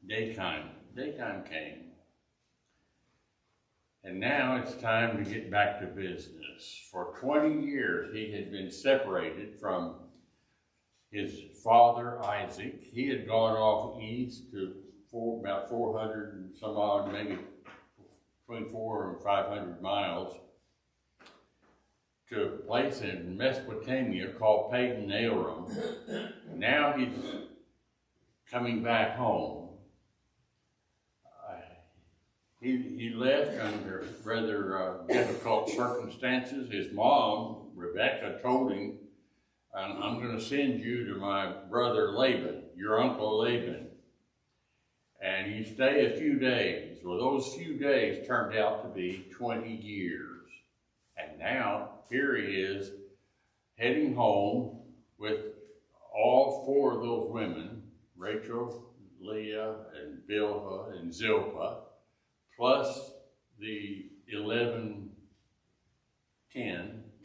daytime came. And now it's time to get back to business. For 20 years, he had been separated from his father, Isaac. He had gone off east to about 400 and some odd, maybe between 400 and 500 miles, to a place in Mesopotamia called Padan Aram. Now he's coming back home. He left under rather difficult circumstances. His mom, Rebecca, told him, I'm going to send you to my brother Laban, your uncle Laban. And you stay a few days. Well, those few days turned out to be 20 years. And now, here he is, heading home with all four of those women, Rachel, Leah, and Bilhah, and Zilpah, plus the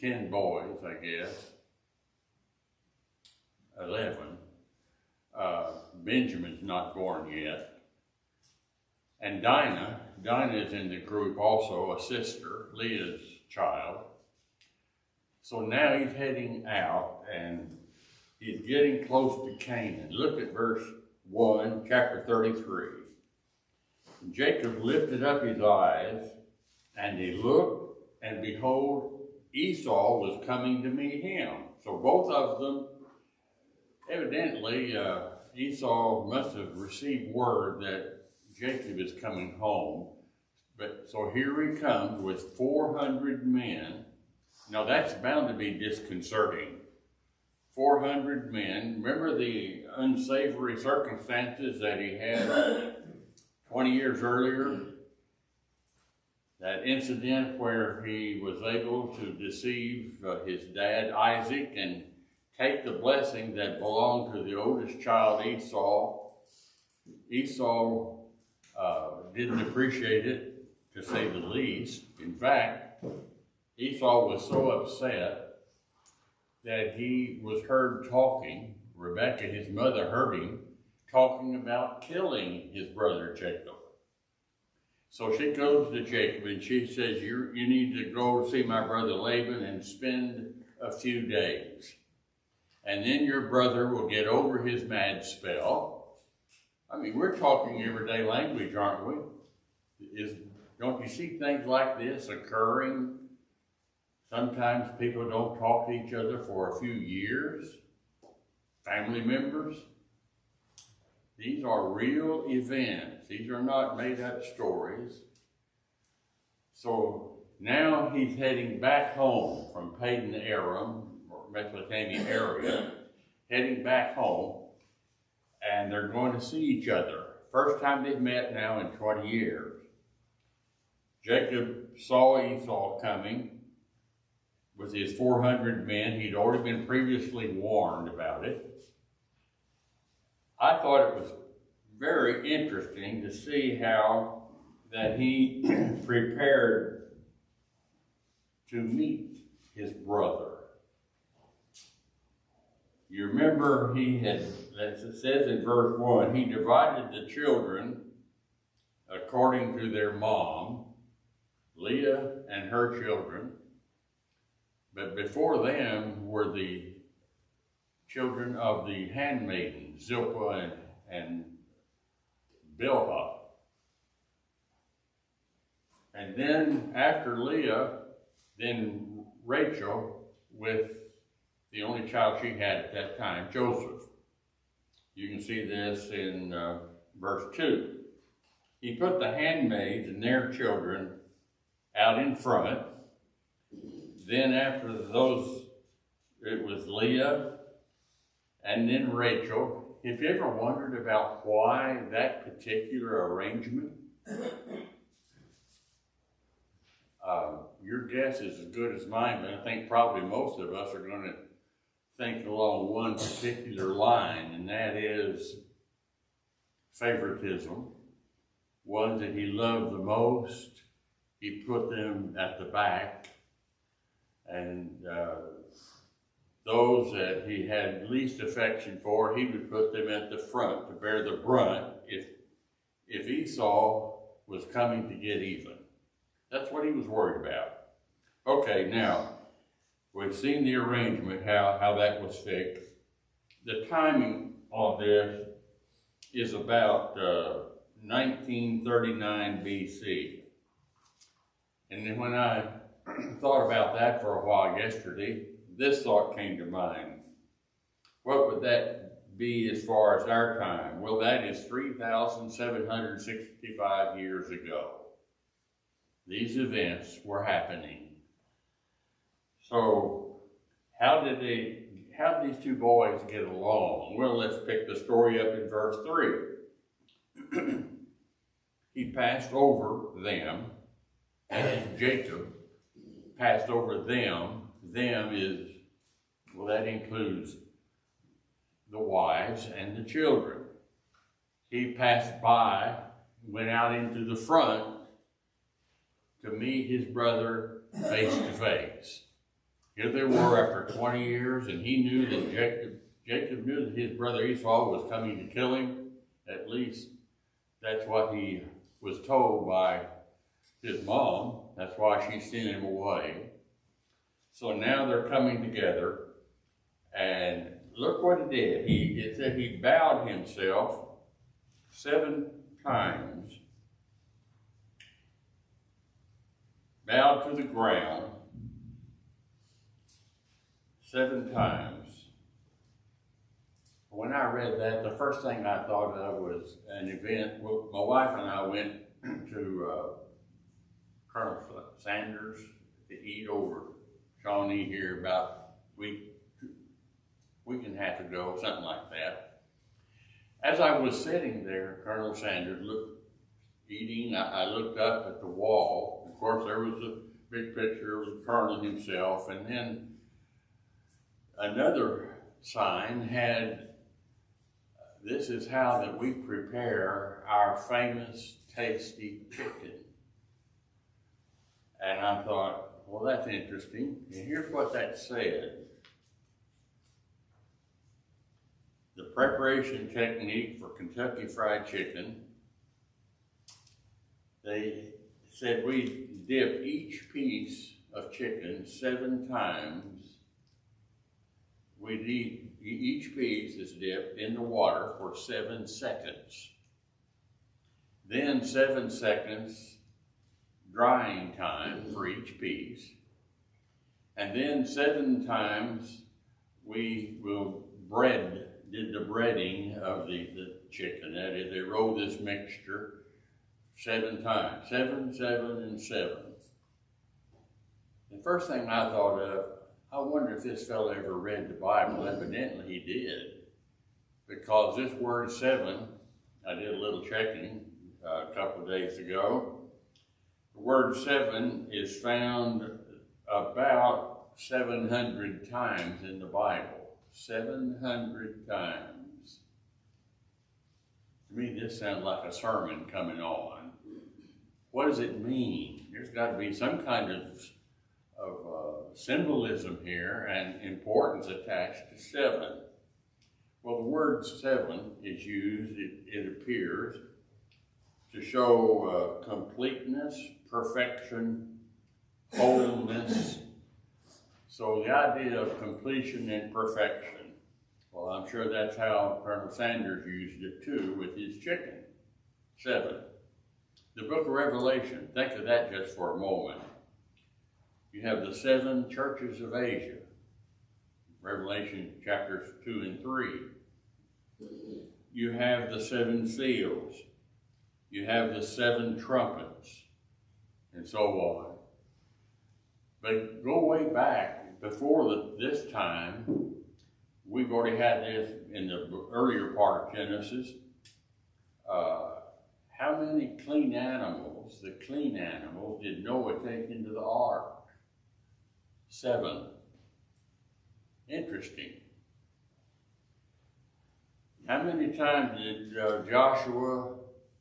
10 boys, I guess, 11. Benjamin's not born yet. And Dinah is in the group also, a sister, Leah's child. So now he's heading out and he's getting close to Canaan. Look at verse 1, chapter 33. Jacob lifted up his eyes, and he looked, and behold, Esau was coming to meet him. So both of them, evidently, Esau must have received word that Jacob is coming home. But so here he comes with 400 men. Now that's bound to be disconcerting. 400 men. Remember the unsavory circumstances that he had 20 years earlier? That incident where he was able to deceive his dad, Isaac, and take the blessing that belonged to the oldest child, Esau. Esau didn't appreciate it, to say the least. In fact, Esau was so upset that he was heard talking, Rebekah, his mother, heard him talking about killing his brother Jacob. So she goes to Jacob and she says, you need to go see my brother Laban and spend a few days. And then your brother will get over his mad spell. I mean, we're talking everyday language, aren't we? Don't you see things like this occurring? Sometimes people don't talk to each other for a few years. Family members. These are real events. These are not made-up stories. So now he's heading back home from Padan Aram, or Mesopotamia area, heading back home, and they're going to see each other. First time they've met now in 20 years. Jacob saw Esau coming with his 400 men. He'd already been previously warned about it. I thought it was very interesting to see how that he prepared to meet his brother. You remember he had, as it says in verse 1, he divided the children according to their mom, Leah and her children. But before them were the children of the handmaiden, Zilpah and Bilhah. And then after Leah, then Rachel with the only child she had at that time, Joseph. You can see this in verse 2. He put the handmaids and their children out in front. Then after those, it was Leah and then Rachel. Have you ever wondered about why that particular arrangement? Your guess is as good as mine, but I think probably most of us are going to think along one particular line, and that is favoritism. Ones that he loved the most, he put them at the back, and those that he had least affection for, he would put them at the front to bear the brunt if if Esau was coming to get even. That's what he was worried about. Okay, now, we've seen the arrangement, how that was fixed. The timing on this is about 1939 BC. And then when I thought about that for a while yesterday, this thought came to mind. What would that be as far as our time? Well, that is 3,765 years ago. These events were happening. So, how did these two boys get along? Well, let's pick the story up in verse 3. He passed over them, and Jacob passed over them. Them is, well, that includes the wives and the children. He passed by, went out into the front to meet his brother face to face. Here they were after 20 years, and he knew that Jacob knew that his brother Esau was coming to kill him. At least that's what he was told by his mom. That's why she sent him away. So now they're coming together, and look what he did. It said he bowed himself 7 times, bowed to the ground 7 times. When I read that, the first thing I thought of was an event. Well, my wife and I went to Colonel Sanders to eat over Shawnee here about a week and a half ago, something like that. As I was sitting there, Colonel Sanders eating, I looked up at the wall. Of course, there was a big picture of the colonel himself, and then another sign had, "This is how that we prepare our famous tasty chicken." And I thought, well, that's interesting. And here's what that said. The preparation technique for Kentucky Fried Chicken. They said we dip each piece of chicken 7 times. Each piece is dipped in the water for 7 seconds. Then 7 seconds drying time for each piece. And then 7 times we will did the breading of the chicken. That is, they roll this mixture 7 times. 7, 7, and 7. The first thing I thought of, I wonder if this fellow ever read the Bible. Evidently he did. Because this word 7, I did a little checking a couple of days ago. The word 7 is found about 700 times in the Bible. 700 times. To me, this sounds like a sermon coming on. What does it mean? There's got to be some kind of symbolism here and importance attached to 7. Well, the word 7 is used, it appears, to show completeness, perfection, wholeness. So the idea of completion and perfection. Well, I'm sure that's how Colonel Sanders used it too with his chicken. 7. The book of Revelation, think of that just for a moment. You have the 7 churches of Asia. Revelation chapters 2 and 3. You have the 7 seals. You have the 7 trumpets, and so on. But go way back, before this time, we've already had this in the earlier part of Genesis. How many clean animals did Noah take into the ark? 7. Interesting. How many times did Joshua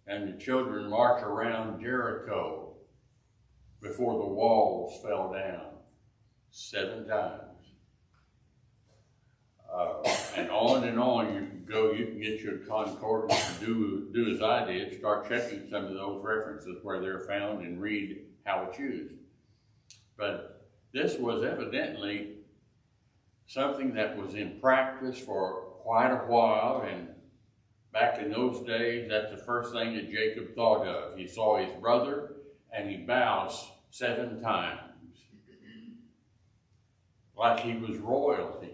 and the children march around Jericho before the walls fell down? 7 times. And on you you can get your concordance and do as I did, start checking some of those references where they're found and read how it's used. But this was evidently something that was in practice for quite a while, and back in those days, that's the first thing that Jacob thought of. He saw his brother and he bows 7 times, like he was royalty.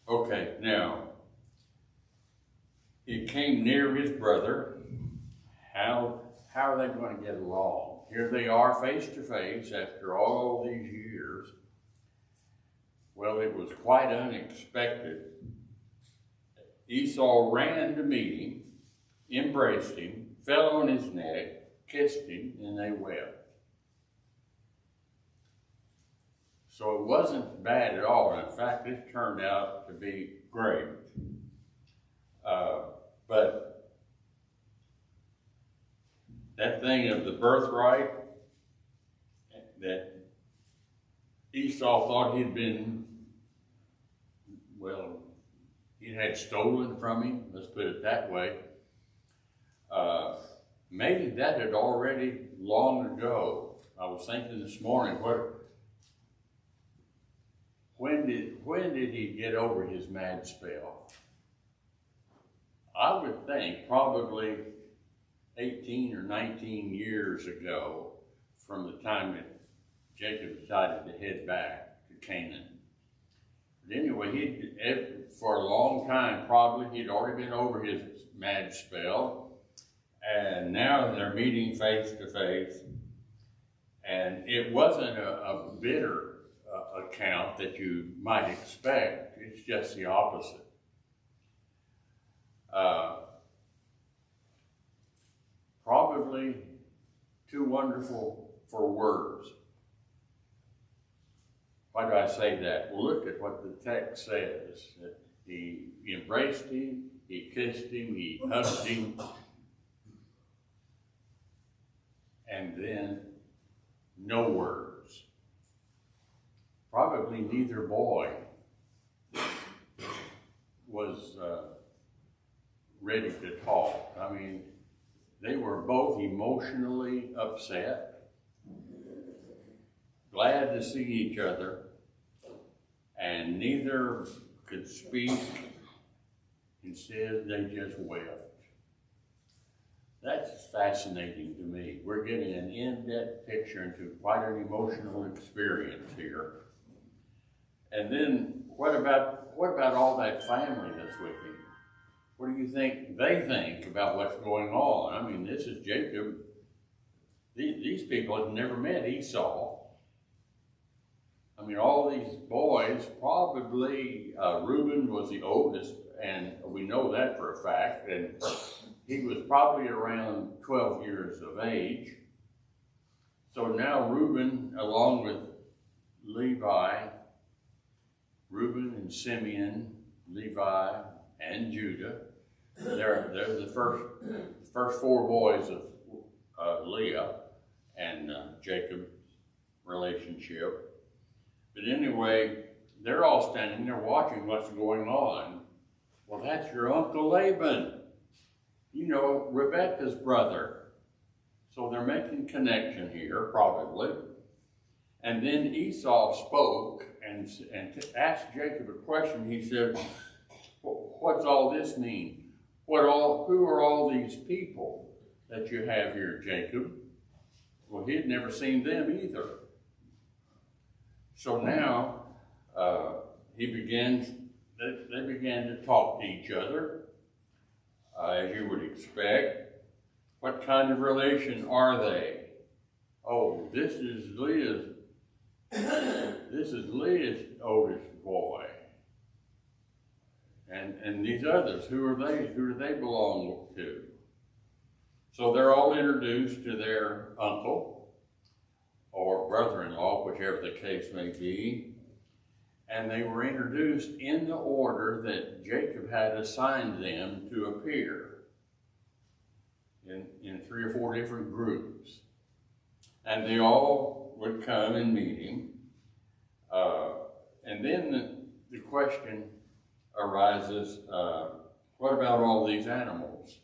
Okay, now, he came near his brother. How are they going to get along? Here they are face to face after all these years. Well, it was quite unexpected. Esau ran to meet him, embraced him, fell on his neck, kissed him, and they wept. So it wasn't bad at all. In fact, this turned out to be great. But that thing of the birthright that Esau thought he'd been, well, he had stolen from him, let's put it that way. Maybe that had already long ago. I was thinking this morning, when did he get over his mad spell? I would think probably 18 or 19 years ago, from the time that Jacob decided to head back to Canaan. But anyway, for a long time, probably, he'd already been over his mad spell. And now they're meeting face to face. And it wasn't a bitter account that you might expect. It's just the opposite. Probably too wonderful for words. Why do I say that? Well, look at what the text says. That he embraced him, he kissed him, he hugged him, and then no words. Probably neither boy was ready to talk. I mean, they were both emotionally upset, glad to see each other, and neither could speak. Instead, they just wept. That's fascinating to me. We're getting an in-depth picture into quite an emotional experience here. And then, what about all that family that's with him? What do you think they think about what's going on? I mean, this is Jacob. These people have never met Esau. I mean, all these boys, probably Reuben was the oldest, and we know that for a fact, and he was probably around 12 years of age. So now Reuben, along with Levi, Reuben and Simeon, Levi and Judah, they're the first 4 boys of Leah and Jacob's relationship. But anyway, they're all standing there watching what's going on. Well, that's your Uncle Laban. You know, Rebekah's brother. So they're making connection here, probably. And then Esau spoke and asked Jacob a question. He said, what's all this mean? Who are all these people that you have here, Jacob? Well, he had never seen them either. So now they began to talk to each other, as you would expect. What kind of relation are they? Oh, this is Leah's oldest boy. And these others, who are they? Who do they belong to? So they're all introduced to their uncle or brother-in-law, whichever the case may be. And they were introduced in the order that Jacob had assigned them to appear in 3 or 4 different groups. And they all would come and meet him. And then the question, arises, what about all these animals?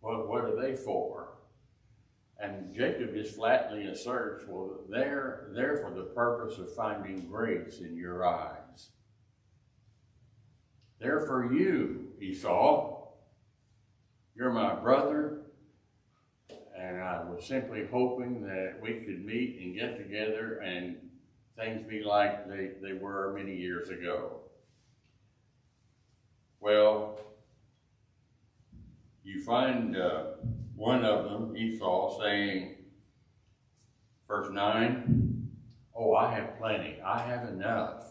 What are they for? And Jacob just flatly asserts, well, they're for the purpose of finding grace in your eyes. They're for you, Esau. You're my brother, and I was simply hoping that we could meet and get together and things be like they were many years ago. Well, you find one of them, Esau, saying, verse 9, oh, I have plenty, I have enough.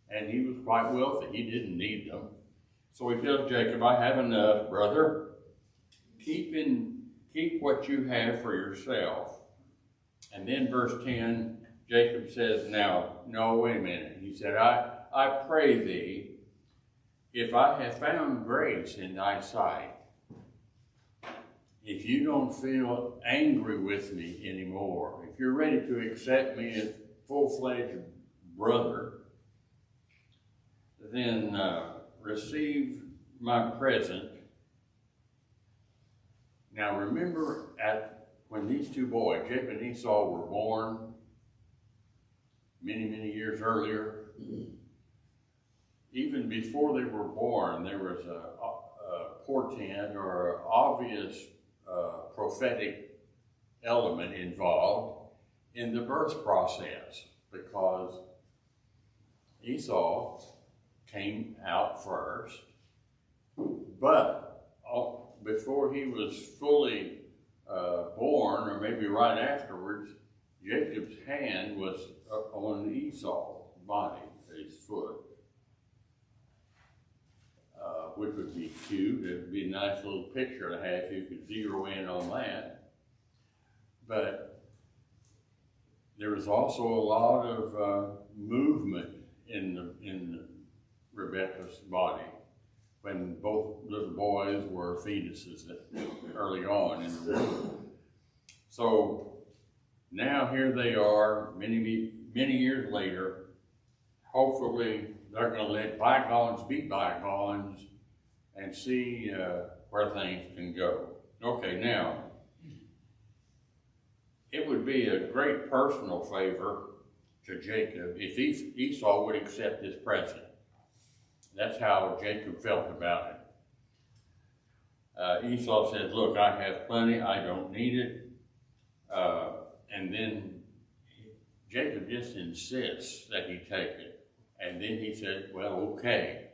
And he was quite wealthy, he didn't need them. So he tells Jacob, I have enough, brother. Keep what you have for yourself. And then verse 10, Jacob says, no, wait a minute. He said, I pray thee, if I have found grace in thy sight, if you don't feel angry with me anymore, if you're ready to accept me as full-fledged brother, then receive my present. Now remember, when these two boys, Jacob and Esau, were born many, many years earlier, even before they were born, there was a portent or an obvious prophetic element involved in the birth process, because Esau came out first, but before he was fully born, or maybe right afterwards, Jacob's hand was on Esau's body, his foot, which would be cute. It would be a nice little picture to have if you could zero in on that. But there was also a lot of movement in Rebekah's body when both little boys were fetuses early on in the womb. So now here they are, many years later. Hopefully they're going to let bygones be bygones and see where things can go. Okay, now, it would be a great personal favor to Jacob if Esau would accept his present. That's how Jacob felt about it. Esau said, look, I have plenty, I don't need it. And then Jacob just insists that he take it. And then he said, well, okay,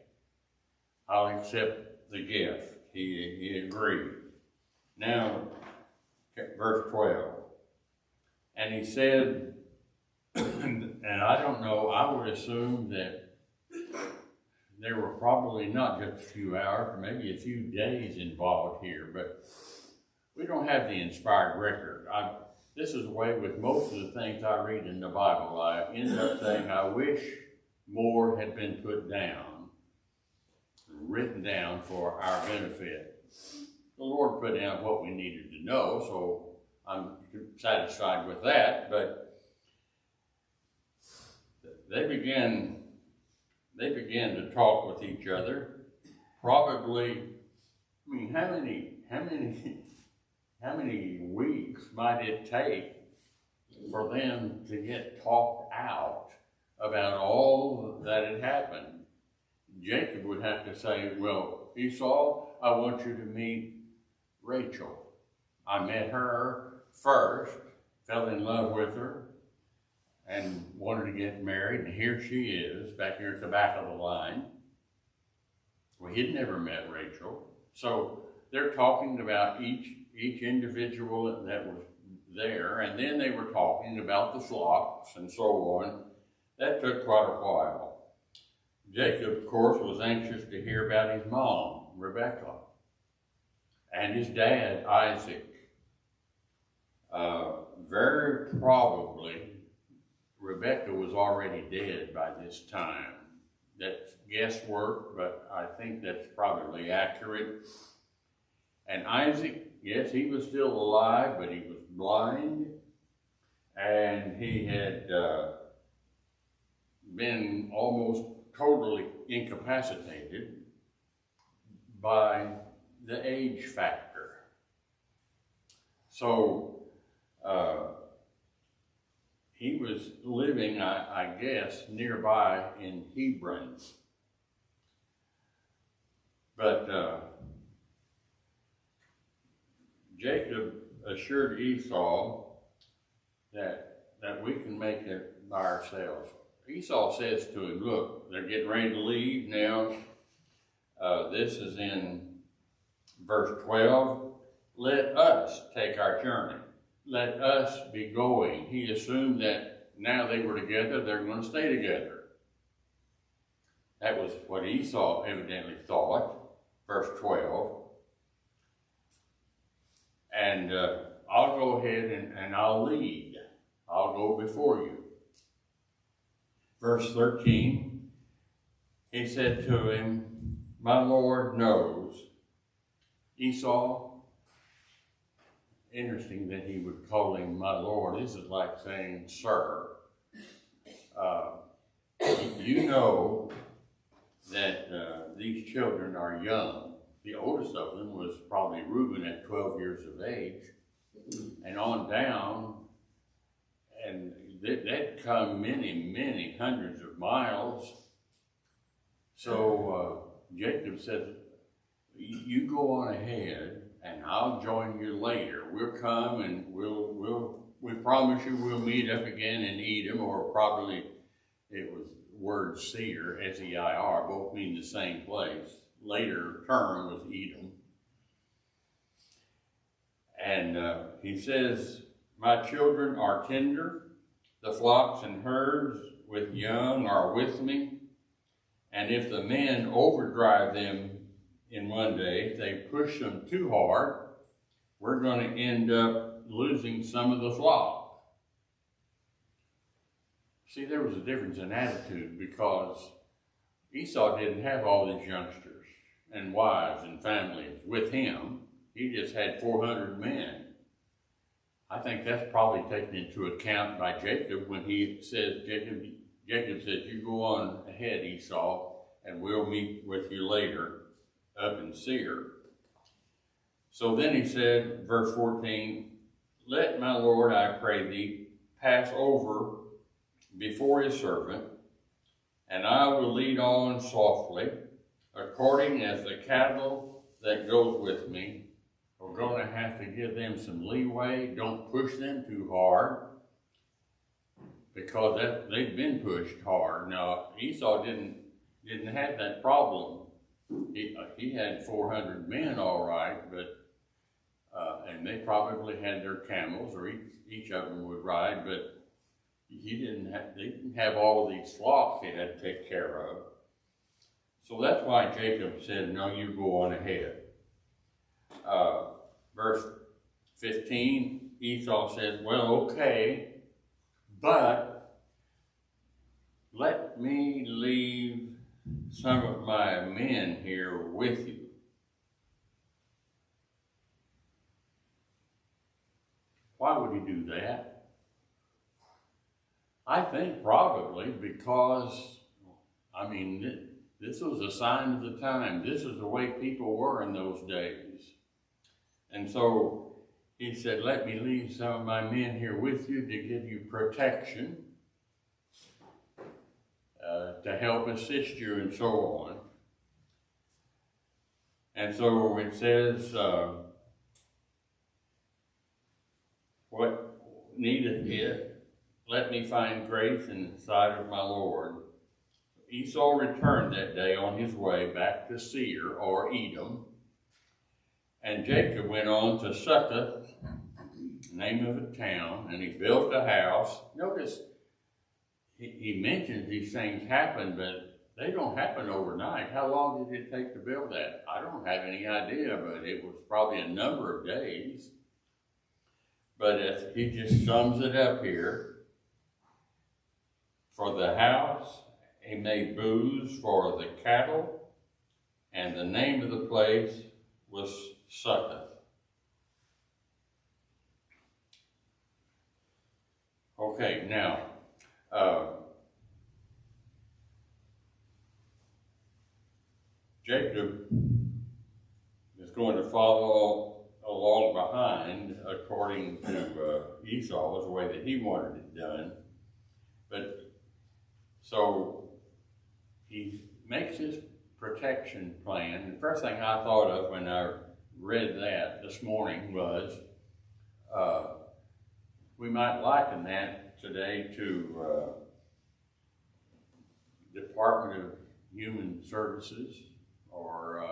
I'll accept the gift. He agreed. Now, verse 12. And he said, and I don't know, I would assume that there were probably not just a few hours, maybe a few days involved here, but we don't have the inspired record. This is the way with most of the things I read in the Bible. I end up saying, I wish more had been put down, written down for our benefit. The Lord put down what we needed to know, so I'm satisfied with that. But they began to talk with each other. Probably, I mean, how many weeks might it take for them to get talked out about all that had happened? Jacob would have to say, well, Esau, I want you to meet Rachel. I met her first, fell in love with her, and wanted to get married, and here she is, back here at the back of the line. Well, he'd never met Rachel. So they're talking about each individual that was there, and then they were talking about the flocks and so on. That took quite a while. Jacob, of course, was anxious to hear about his mom, Rebekah, and his dad, Isaac. Very probably, Rebekah was already dead by this time. That's guesswork, but I think that's probably accurate. And Isaac, yes, he was still alive, but he was blind, and he had been almost totally incapacitated by the age factor. So he was living, I guess, nearby in Hebron. But Jacob assured Esau that we can make it by ourselves. Esau says to him, look, they're getting ready to leave now. This is in verse 12. Let us take our journey. Let us be going. He assumed that now they were together, they're going to stay together. That was what Esau evidently thought. Verse 12. And I'll go ahead and I'll lead. I'll go before you. Verse 13, he said to him, my Lord knows. Esau, interesting that he would call him my Lord. This is like saying, sir. You know that these children are young. The oldest of them was probably Reuben at 12 years of age, and on down, and they'd come many, many hundreds of miles. So Jacob said, you go on ahead, and I'll join you later. We'll come and we promise you we'll meet up again in Edom, or probably it was word Seir, S-E-I-R, both mean the same place. Later term was Edom. And he says, my children are tender, the flocks and herds with young are with me, and if the men overdrive them in one day, if they push them too hard, we're going to end up losing some of the flock. See, there was a difference in attitude because Esau didn't have all these youngsters and wives and families with him. He just had 400 men. I think that's probably taken into account by Jacob when he says, Jacob says, you go on ahead, Esau, and we'll meet with you later up in Seir. So then he said, verse 14, let my Lord, I pray thee, pass over before his servant, and I will lead on softly, according as the cattle that goes with me. We're going to have to give them some leeway. Don't push them too hard, because they've been pushed hard. Now, Esau didn't have that problem. He had 400 men, all right, but and they probably had their camels, or each of them would ride, but they didn't have all of these flocks they had to take care of. So that's why Jacob said, no, you go on ahead. Verse 15, Esau says, well, okay, but let me leave some of my men here with you. Why would he do that? I think probably because, I mean, this was a sign of the time. This is the way people were in those days. And so he said, let me leave some of my men here with you to give you protection, to help assist you, and so on. And so it says, what needeth it, let me find grace in the sight of my Lord. Esau returned that day on his way back to Seir, or Edom, and Jacob went on to Succoth, name of a town, and he built a house. Notice he mentions these things happen, but they don't happen overnight. How long did it take to build that? I don't have any idea, but it was probably a number of days. But he just sums it up here. For the house, he made booths for the cattle, and the name of the place was Succoth. Okay, now, Jacob is going to follow along behind according to Esau, the way that he wanted it done. But so he makes his protection plan. The first thing I thought of when I read that this morning was we might liken that today to Department of Human Services or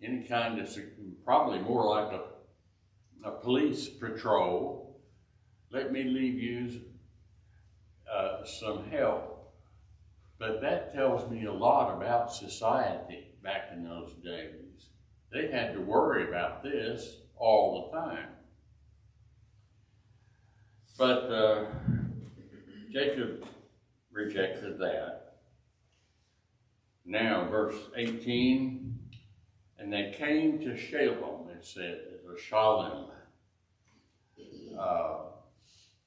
any kind of, probably more like a police patrol. Let me leave you some help. But that tells me a lot about society back in those days. They had to worry about this all the time. But Jacob rejected that. Now, verse 18, and they came to Shalem, it said, or Shalem.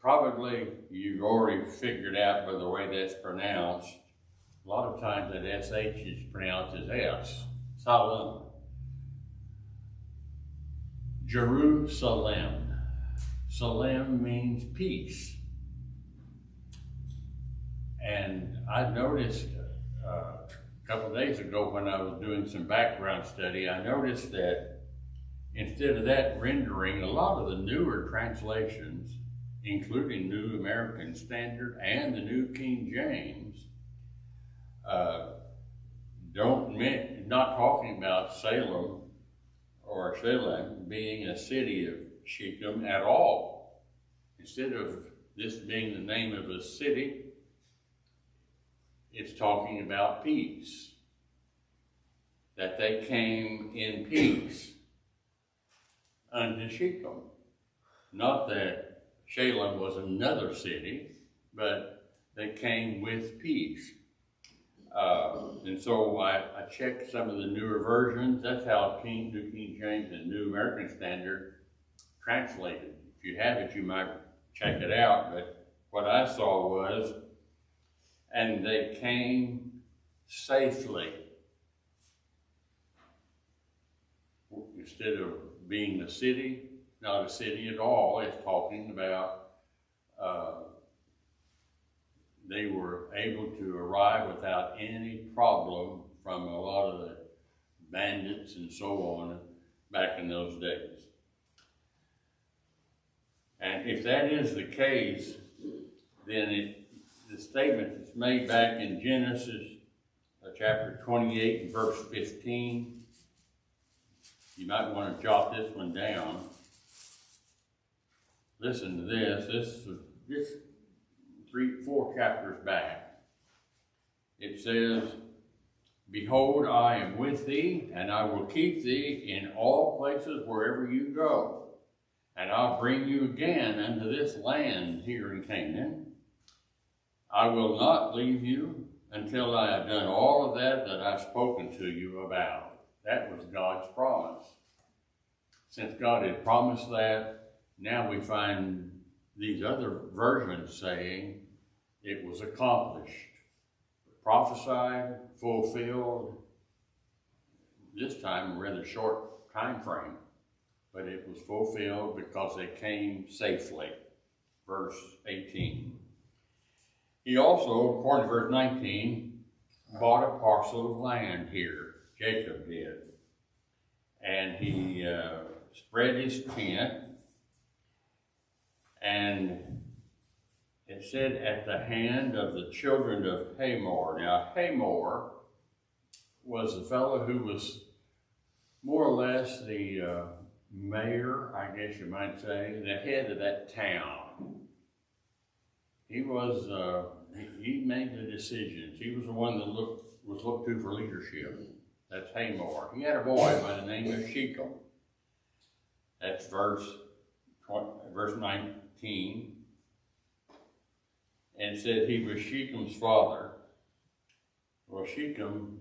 Probably you've already figured out by the way that's pronounced. A lot of times that SH is pronounced as S, Salem. Jerusalem. Salem means peace. And I noticed a couple of days ago when I was doing some background study, I noticed that instead of that rendering, a lot of the newer translations, including New American Standard and the New King James, not talking about Salem or Shalem being a city of Shechem at all. Instead of this being the name of a city, it's talking about peace. That they came in peace unto Shechem. Not that Shalem was another city, but they came with peace. And so I checked some of the newer versions. That's how New King James and New American Standard translated. If you have it, you might check it out. But what I saw was, and they came safely. Instead of being a city, not a city at all, it's talking about they were able to arrive without any problem from a lot of the bandits and so on back in those days. And if that is the case, then the statement that's made back in Genesis chapter 28 and verse 15, you might want to jot this one down. Listen to this. This 4 chapters back. It says, "Behold, I am with thee, and I will keep thee in all places wherever you go. And I'll bring you again unto this land here in Canaan. I will not leave you until I have done all of that I've spoken to you about." That was God's promise. Since God had promised that, now we find these other versions saying it was accomplished, prophesied, fulfilled, this time a rather short time frame, but it was fulfilled because they came safely. Verse 18. He also, according to verse 19, bought a parcel of land here, Jacob did. And he spread his tent, and it said at the hand of the children of Hamor. Now, Hamor was the fellow who was more or less the mayor, I guess you might say, the head of that town. He was, he made the decisions. He was the one that was looked to for leadership. That's Hamor. He had a boy by the name of Shechem. That's verse 19. And said he was Shechem's father. Well, Shechem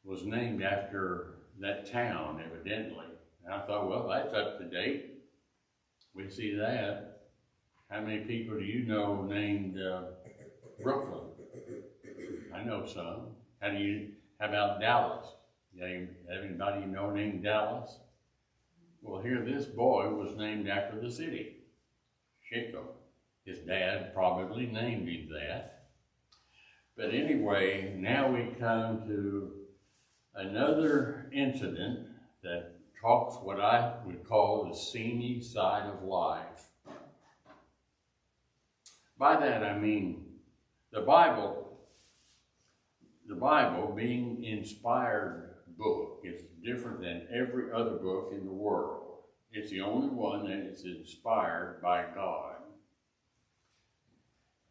was named after that town, evidently. And I thought, well, that's up to date. We see that. How many people do you know named Brooklyn? I know some. How How about Dallas? Anybody know named Dallas? Well, here this boy was named after the city, Shechem. His dad probably named him that. But anyway, now we come to another incident that talks what I would call the seamy side of life. By that I mean the Bible being inspired book is different than every other book in the world. It's the only one that is inspired by God.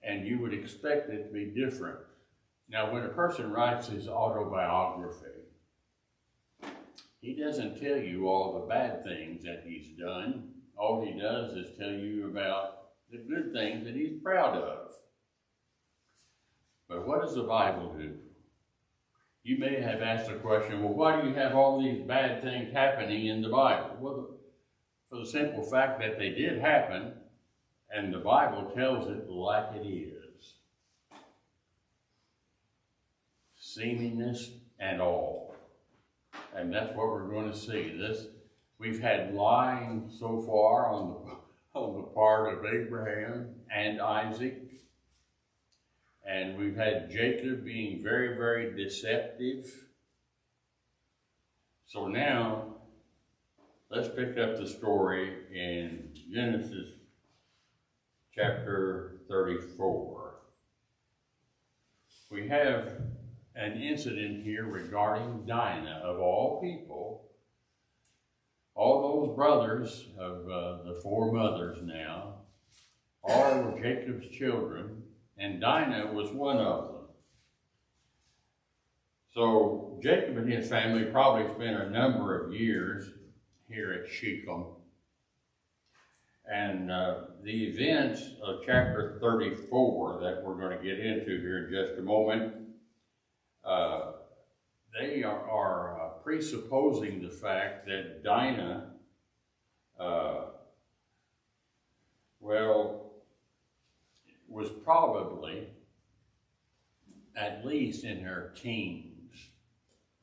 And you would expect it to be different. Now, when a person writes his autobiography, he doesn't tell you all the bad things that he's done. All he does is tell you about the good things that he's proud of. But what does the Bible do? You may have asked the question, well, why do you have all these bad things happening in the Bible? Well, for the simple fact that they did happen, and the Bible tells it like it is. Seaminess and all. And that's what we're going to see. We've had lying so far on the part of Abraham and Isaac. And we've had Jacob being very, very deceptive. So now, let's pick up the story in Genesis chapter 34. We have an incident here regarding Dinah, of all people. All those brothers of the four mothers now, all were Jacob's children, and Dinah was one of them. So Jacob and his family probably spent a number of years here at Shechem. And the events of chapter 34 that we're going to get into here in just a moment, they are presupposing the fact that Dinah, was probably at least in her teens.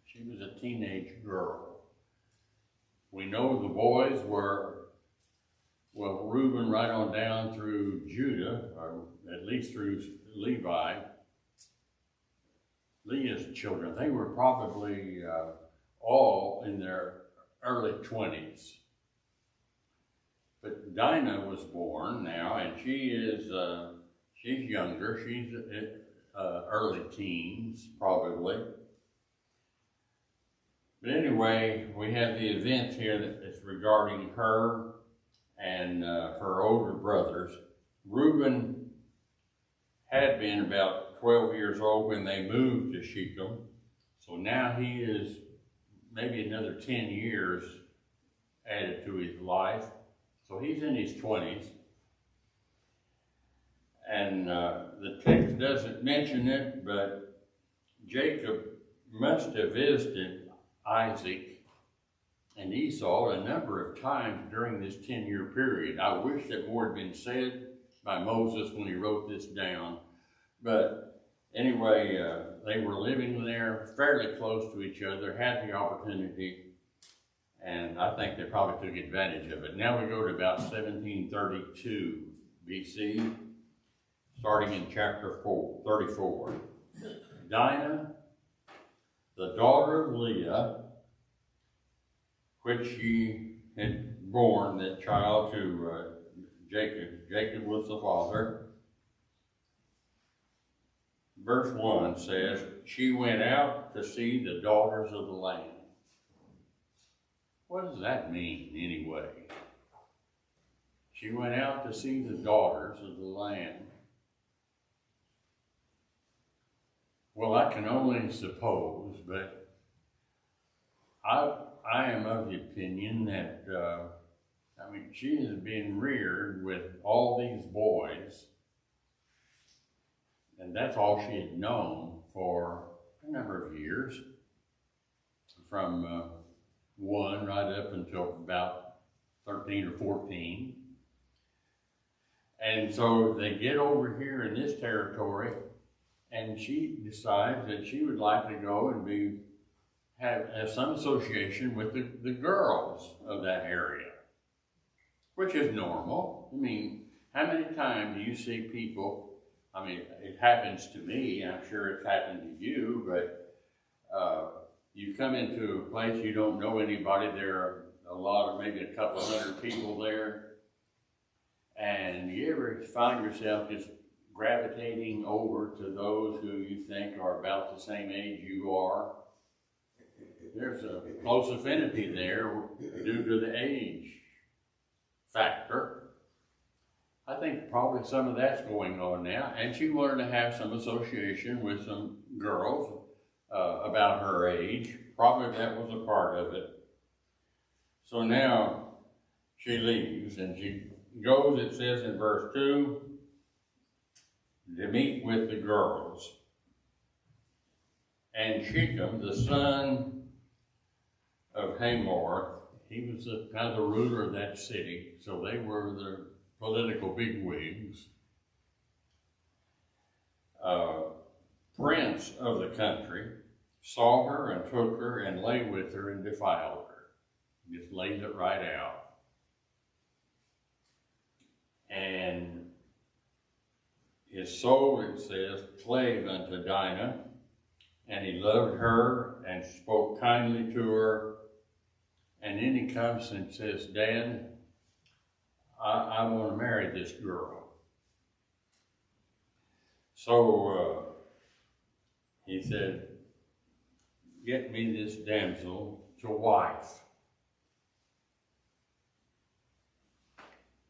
She was a teenage girl. We know the boys were, well, Reuben right on down through Judah, or at least through Levi. Leah's children, they were probably all in their early 20s. But Dinah was born now, and she's younger. She's early teens, probably. But anyway, we have the events here that's regarding her and her older brothers. Reuben had been about 12 years old when they moved to Shechem. So now he is maybe another 10 years added to his life. So he's in his 20s. And the text doesn't mention it, but Jacob must have visited Isaac and Esau a number of times during this 10-year period. I wish that more had been said by Moses when he wrote this down. But anyway, they were living there fairly close to each other, had the opportunity, and I think they probably took advantage of it. Now we go to about 1732 BC, starting in chapter 34. Dinah, the daughter of Leah, which she had borne that child to Jacob. Jacob was the father. Verse 1 says, she went out to see the daughters of the land. What does that mean anyway? She went out to see the daughters of the land. Well, I can only suppose, but I am of the opinion that, she has been reared with all these boys, and that's all she had known for a number of years, from 1 right up until about 13 or 14. And so they get over here in this territory, And she decides that she would like to go and have some association with the girls of that area, which is normal. I mean, how many times do you see people, I mean, it happens to me, I'm sure it's happened to you, but you come into a place, you don't know anybody, there are a lot of, maybe a couple hundred people there, and you ever find yourself just gravitating over to those who you think are about the same age you are? There's a close affinity there due to the age factor. I think probably some of that's going on now, and she wanted to have some association with some girls about her age. Probably that was a part of it. So now she leaves and she goes, it says in verse 2, to meet with the girls. And Shechem, the son of Hamor, he was kind of the ruler of that city, so they were the political bigwigs. Prince of the country, saw her and took her and lay with her and defiled her. Just laid it right out. And his soul, it says, clave unto Dinah, and he loved her and spoke kindly to her. And then he comes and says, Dad, I want to marry this girl. So he said, get me this damsel to wife.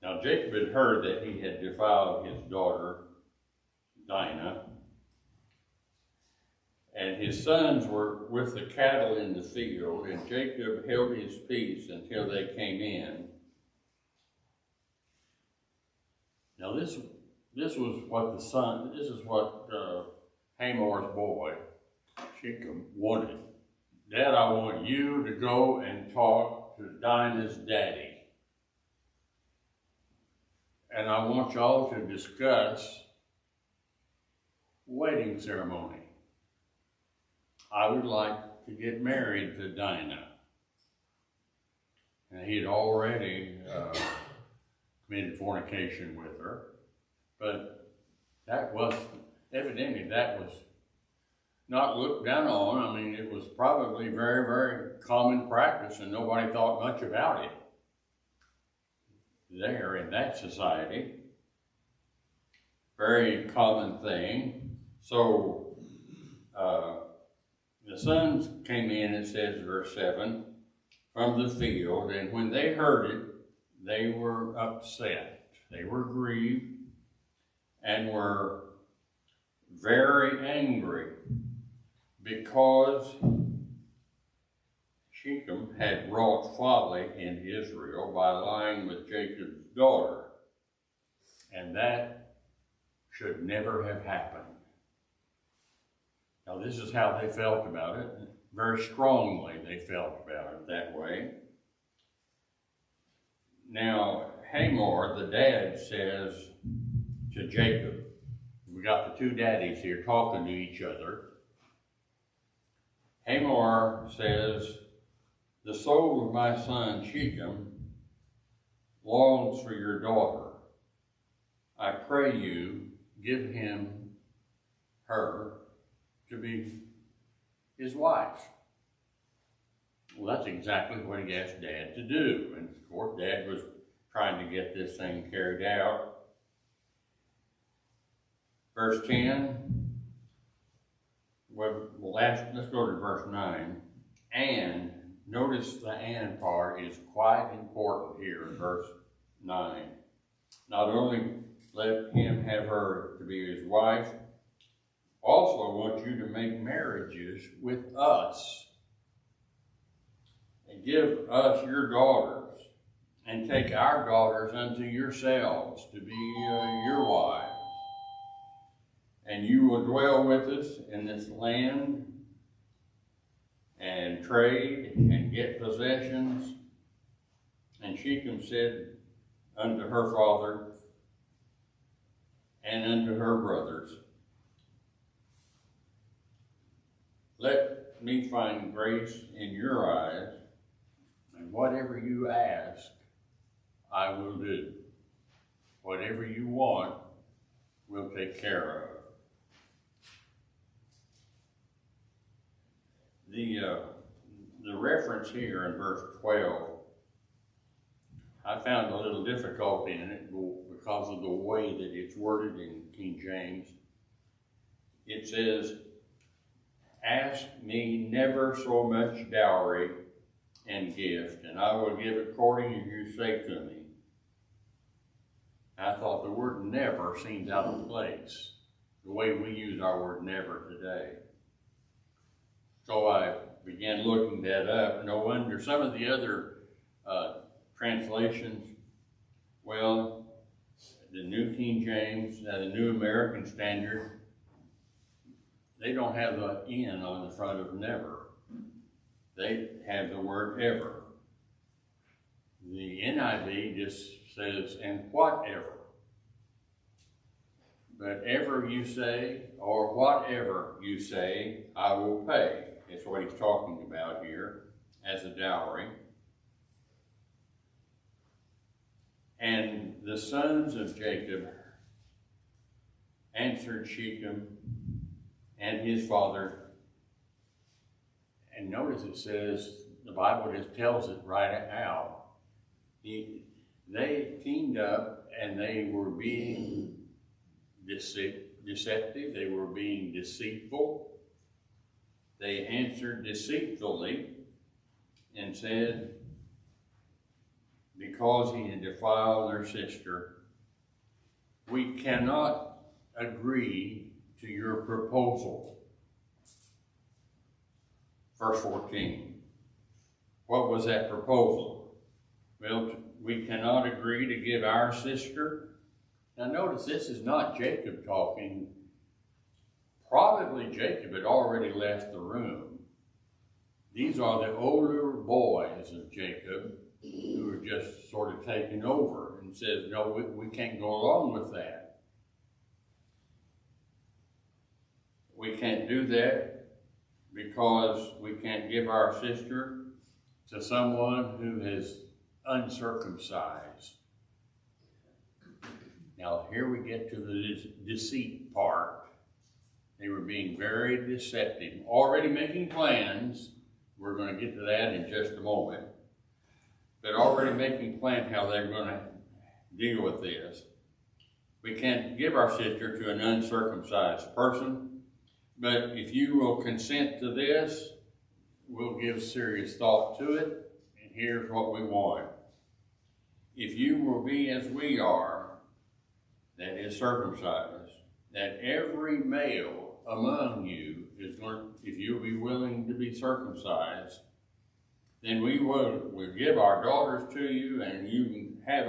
Now Jacob had heard that he had defiled his daughter, Dinah, and his sons were with the cattle in the field, and Jacob held his peace until they came in. Now this was what this is what Hamor's boy, Shechem, wanted. Dad, I want you to go and talk to Dinah's daddy. And I want y'all to discuss wedding ceremony. I would like to get married to Dinah. And he had already committed fornication with her, but evidently that was not looked down on. I mean, it was probably very, very common practice, and nobody thought much about it there in that society. Very common thing. So the sons came in, it says, verse 7, from the field, and when they heard it, they were upset. They were grieved and were very angry because Shechem had wrought folly in Israel by lying with Jacob's daughter, and that should never have happened. Now this is how they felt about it. Very strongly they felt about it that way. Now Hamor, the dad, says to Jacob, we got the two daddies here talking to each other. Hamor says, the soul of my son Shechem longs for your daughter. I pray you, give him her to be his wife. Well, that's exactly what he asked Dad to do. And of course, Dad was trying to get this thing carried out. Verse 10, let's go to verse 9. And notice the and part is quite important here in verse 9. Not only let him have her to be his wife, also want you to make marriages with us and give us your daughters and take our daughters unto yourselves to be your wives. And you will dwell with us in this land and trade and get possessions. And Shechem said unto her father and unto her brothers, let me find grace in your eyes, and whatever you ask, I will do. Whatever you want, we'll take care of. The reference here in verse 12, I found a little difficulty in it because of the way that it's worded in King James. It says, ask me never so much dowry and gift, and I will give according as you say to me. I thought the word never seems out of place, the way we use our word never today. So I began looking that up. No wonder some of the other translations, well, the New King James, the New American Standard, they don't have the N on the front of never. They have the word ever. The NIV just says, and whatever. But ever you say, or whatever you say, I will pay. That's what he's talking about here as a dowry. And the sons of Jacob answered Shechem and his father. And notice it says, the Bible just tells it right out. They teamed up and they were being deceptive. They were being deceitful. They answered deceitfully and said, because he had defiled their sister, we cannot agree to your proposal. Verse 14. What was that proposal? Well, we cannot agree to give our sister. Now notice this is not Jacob talking. Probably Jacob had already left the room. These are the older boys of Jacob who are just sort of taking over and says, no, we can't go along with that. We can't do that because we can't give our sister to someone who is uncircumcised. Now here we get to the deceit part. They were being very deceptive, already making plans. We're going to get to that in just a moment. But already making plans how they're going to deal with this. We can't give our sister to an uncircumcised person, but if you will consent to this, we'll give serious thought to it, and here's what we want. If you will be as we are, that is circumcised, that every male among you is going, if you'll be willing to be circumcised, then we'll give our daughters to you, and you can have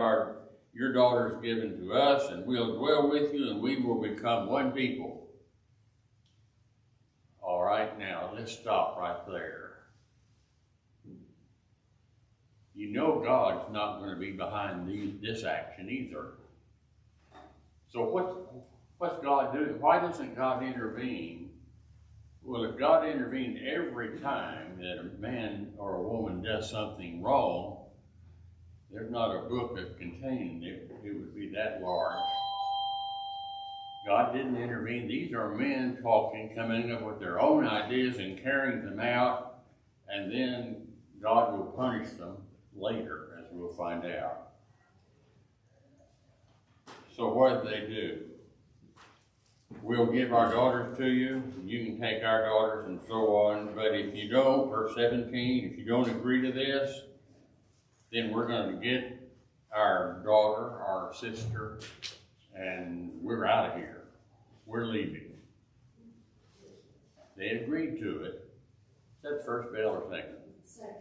your daughters given to us, and we'll dwell with you, and we will become one people. All right, now let's stop right there. You know God's not going to be behind this action either. So what's God doing? Why doesn't God intervene? Well, if God intervened every time that a man or a woman does something wrong, there's not a book that contained it. It would be that large. God didn't intervene. These are men talking, coming up with their own ideas and carrying them out, and then God will punish them later, as we'll find out. So what did they do? We'll give our daughters to you. You can take our daughters and so on. But if you don't, verse 17, if you don't agree to this, then we're going to get our daughter, our sister, and we're out of here. We're leaving. They agreed to it. Is that the first bell or second? Second.